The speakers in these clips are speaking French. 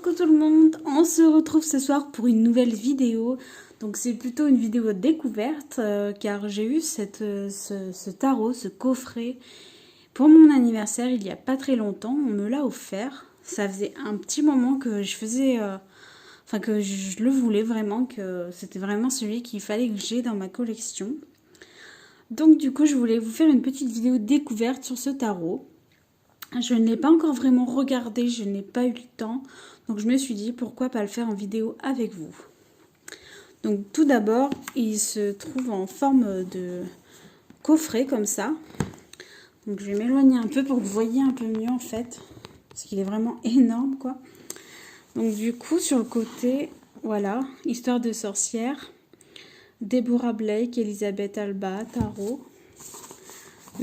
Coucou tout le monde, on se retrouve ce soir pour une nouvelle vidéo. Donc c'est plutôt une vidéo découverte car j'ai eu ce tarot, ce coffret pour mon anniversaire il n'y a pas très longtemps. On me l'a offert. Ça faisait un petit moment que je faisais, que je le voulais vraiment, que c'était vraiment celui qu'il fallait que j'ai dans ma collection. Donc du coup je voulais vous faire une petite vidéo découverte sur ce tarot. Je ne l'ai pas encore vraiment regardé, je n'ai pas eu le temps. Donc je me suis dit pourquoi pas le faire en vidéo avec vous. Donc tout d'abord, il se trouve en forme de coffret comme ça. Donc je vais m'éloigner un peu pour que vous voyez un peu mieux en fait. Parce qu'il est vraiment énorme quoi. Donc du coup sur le côté, voilà, Histoire de sorcière. Deborah Blake, Elisabeth Alba, tarot.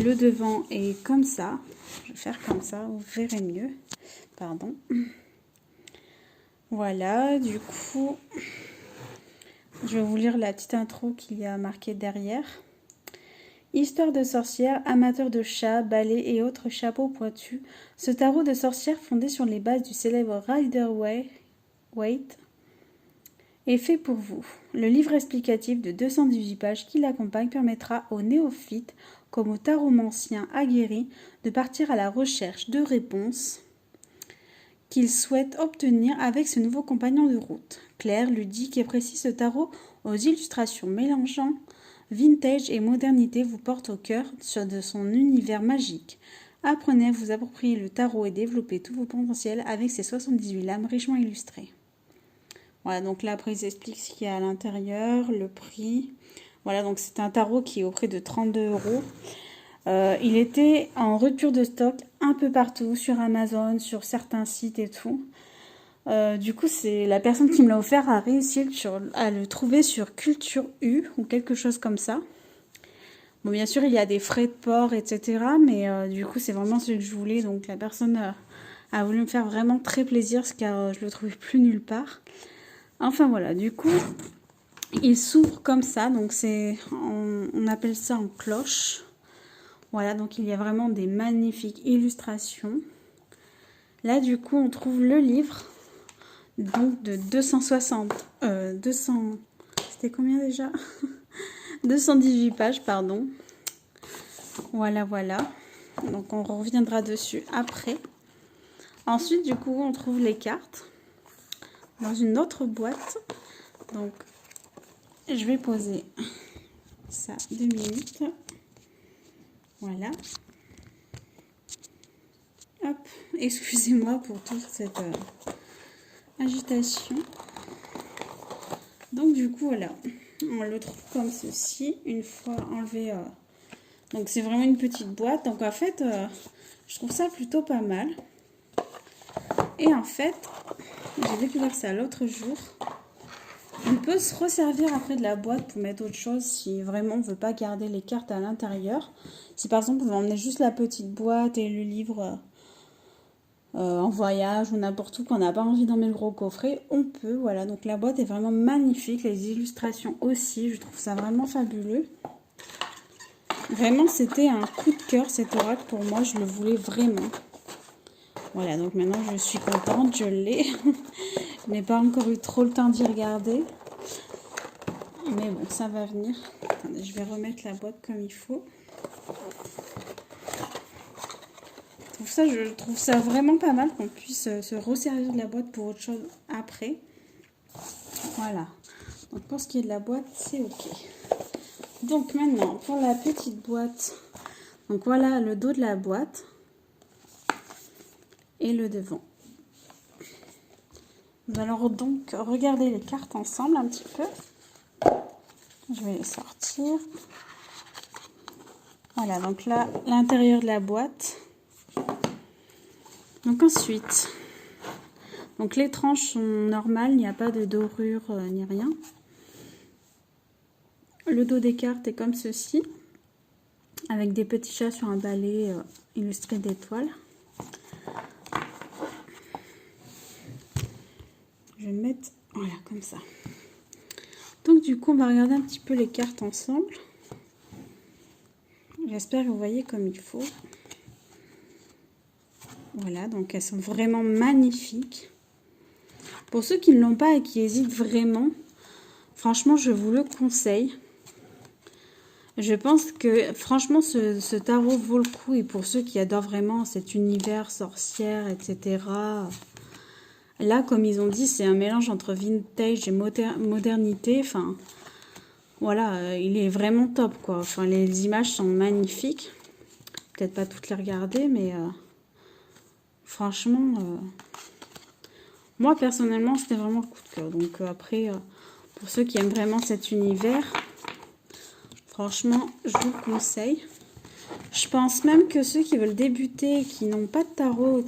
Le devant est comme ça. Je vais faire comme ça, vous verrez mieux. Pardon. Voilà, du coup, je vais vous lire la petite intro qu'il y a marquée derrière. Histoire de sorcière, amateur de chats, balais et autres chapeaux pointus, ce tarot de sorcière fondé sur les bases du célèbre Rider-Waite est fait pour vous. Le livre explicatif de 218 pages qui l'accompagne permettra aux néophytes comme aux taromanciens aguerris de partir à la recherche de réponses qu'ils souhaitent obtenir avec ce nouveau compagnon de route. Clair, ludique et précis, ce tarot aux illustrations mélangeant vintage et modernité vous porte au cœur de son univers magique. Apprenez à vous approprier le tarot et développer tous vos potentiels avec ses 78 lames richement illustrées. Voilà, donc là après ils expliquent ce qu'il y a à l'intérieur, le prix. Voilà, donc c'est un tarot qui est au prix de 32 €. Il était en rupture de stock un peu partout, sur Amazon, sur certains sites et tout. Du coup, c'est la personne qui me l'a offert a réussi à le trouver sur Culture U ou quelque chose comme ça. Bon, bien sûr, il y a des frais de port, etc. Mais du coup, c'est vraiment ce que je voulais. Donc, la personne a voulu me faire vraiment très plaisir, car je le trouvais plus nulle part. Enfin, voilà. Du coup, il s'ouvre comme ça. Donc, on appelle ça en cloche. Voilà, donc il y a vraiment des magnifiques illustrations. Là, du coup, on trouve le livre, donc de 200, c'était combien déjà 218 pages, pardon. Voilà, voilà. Donc, on reviendra dessus après. Ensuite, du coup, on trouve les cartes dans une autre boîte. Donc, je vais poser ça 2 minutes. Voilà. Hop, excusez-moi pour toute cette agitation. Donc du coup, voilà, on le trouve comme ceci, une fois enlevé. Donc c'est vraiment une petite boîte. Donc en fait, je trouve ça plutôt pas mal. Et en fait, j'ai découvert ça l'autre jour. On peut se resservir après de la boîte pour mettre autre chose si vraiment on ne veut pas garder les cartes à l'intérieur. Si par exemple, vous emmenez juste la petite boîte et le livre en voyage ou n'importe où, qu'on n'a pas envie d'emmener le gros coffret, on peut. Voilà, donc la boîte est vraiment magnifique, les illustrations aussi, je trouve ça vraiment fabuleux. Vraiment, c'était un coup de cœur cet oracle pour moi, je le voulais vraiment. Voilà, donc maintenant je suis contente, je l'ai. Je n'ai pas encore eu trop le temps d'y regarder. Mais bon, ça va venir. Attendez, je vais remettre la boîte comme il faut. Je trouve ça vraiment pas mal qu'on puisse se resservir de la boîte pour autre chose après. Voilà. Donc pour ce qui est de la boîte, c'est ok. Donc maintenant, pour la petite boîte, donc voilà le dos de la boîte et le devant. Nous allons donc regarder les cartes ensemble un petit peu. Je vais les sortir. Voilà, donc là, l'intérieur de la boîte. Donc ensuite, donc les tranches sont normales, il n'y a pas de dorure ni rien. Le dos des cartes est comme ceci, avec des petits chats sur un balai illustré d'étoiles. Je vais mettre, voilà, comme ça. Donc du coup, on va regarder un petit peu les cartes ensemble. J'espère que vous voyez comme il faut. Voilà, donc elles sont vraiment magnifiques. Pour ceux qui ne l'ont pas et qui hésitent vraiment, franchement, je vous le conseille. Je pense que franchement, ce tarot vaut le coup. Et pour ceux qui adorent vraiment cet univers sorcière, etc. Là, comme ils ont dit, c'est un mélange entre vintage et modernité. Enfin, voilà, il est vraiment top, quoi. Enfin, les images sont magnifiques. Peut-être pas toutes les regarder, mais franchement, moi, personnellement, c'était vraiment le coup de cœur. Donc après, pour ceux qui aiment vraiment cet univers, franchement, je vous le conseille. Je pense même que ceux qui veulent débuter, qui n'ont pas de tarot,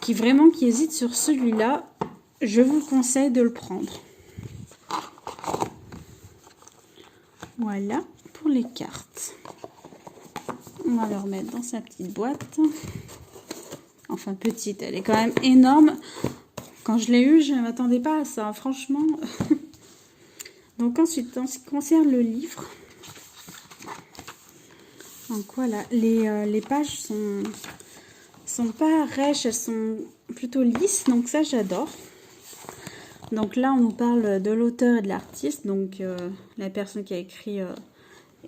qui hésitent sur celui-là, je vous conseille de le prendre. Voilà pour les cartes. On va le remettre dans sa petite boîte. Enfin petite, elle est quand même énorme. Quand je l'ai eu, je ne m'attendais pas à ça, franchement. Donc ensuite, en ce qui concerne le livre, donc voilà, les pages sont pas rêches, elles sont plutôt lisses, donc ça j'adore. Donc là, on nous parle de l'auteur et de l'artiste, donc la personne qui a écrit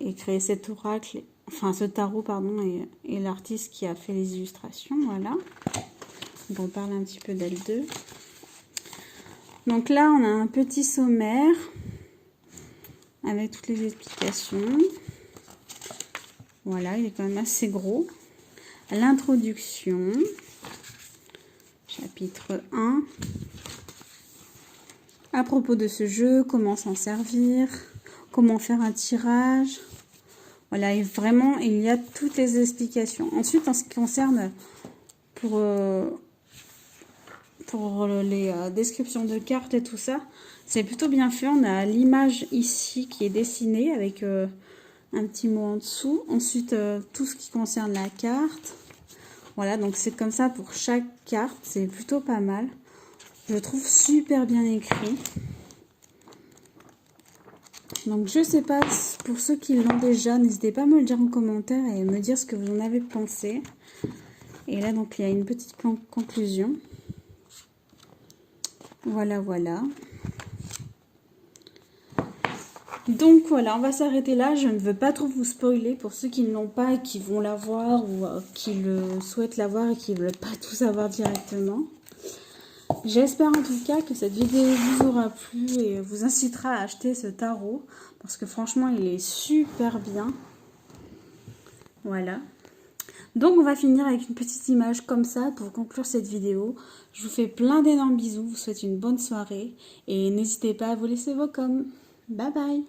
et créé cet oracle, enfin ce tarot, pardon, et l'artiste qui a fait les illustrations, voilà. Donc on parle un petit peu d'elle deux. Donc là, on a un petit sommaire avec toutes les explications. Voilà, il est quand même assez gros. L'introduction, chapitre 1. À propos de ce jeu, comment s'en servir, comment faire un tirage. Voilà, et vraiment, il y a toutes les explications. Ensuite, en ce qui concerne pour les descriptions de cartes et tout ça, c'est plutôt bien fait. On a l'image ici qui est dessinée avec un petit mot en dessous. Ensuite, tout ce qui concerne la carte. Voilà, donc c'est comme ça pour chaque carte. C'est plutôt pas mal. Je trouve super bien écrit. Donc je sais pas, pour ceux qui l'ont déjà, n'hésitez pas à me le dire en commentaire et me dire ce que vous en avez pensé. Et là, donc, il y a une petite conclusion. Voilà, voilà. Donc voilà, on va s'arrêter là. Je ne veux pas trop vous spoiler pour ceux qui ne l'ont pas et qui vont l'avoir ou qui le souhaitent l'avoir et qui ne veulent pas tout savoir directement. J'espère en tout cas que cette vidéo vous aura plu et vous incitera à acheter ce tarot parce que franchement, il est super bien. Voilà. Donc on va finir avec une petite image comme ça pour conclure cette vidéo. Je vous fais plein d'énormes bisous, je vous souhaite une bonne soirée et n'hésitez pas à vous laisser vos coms. Bye bye!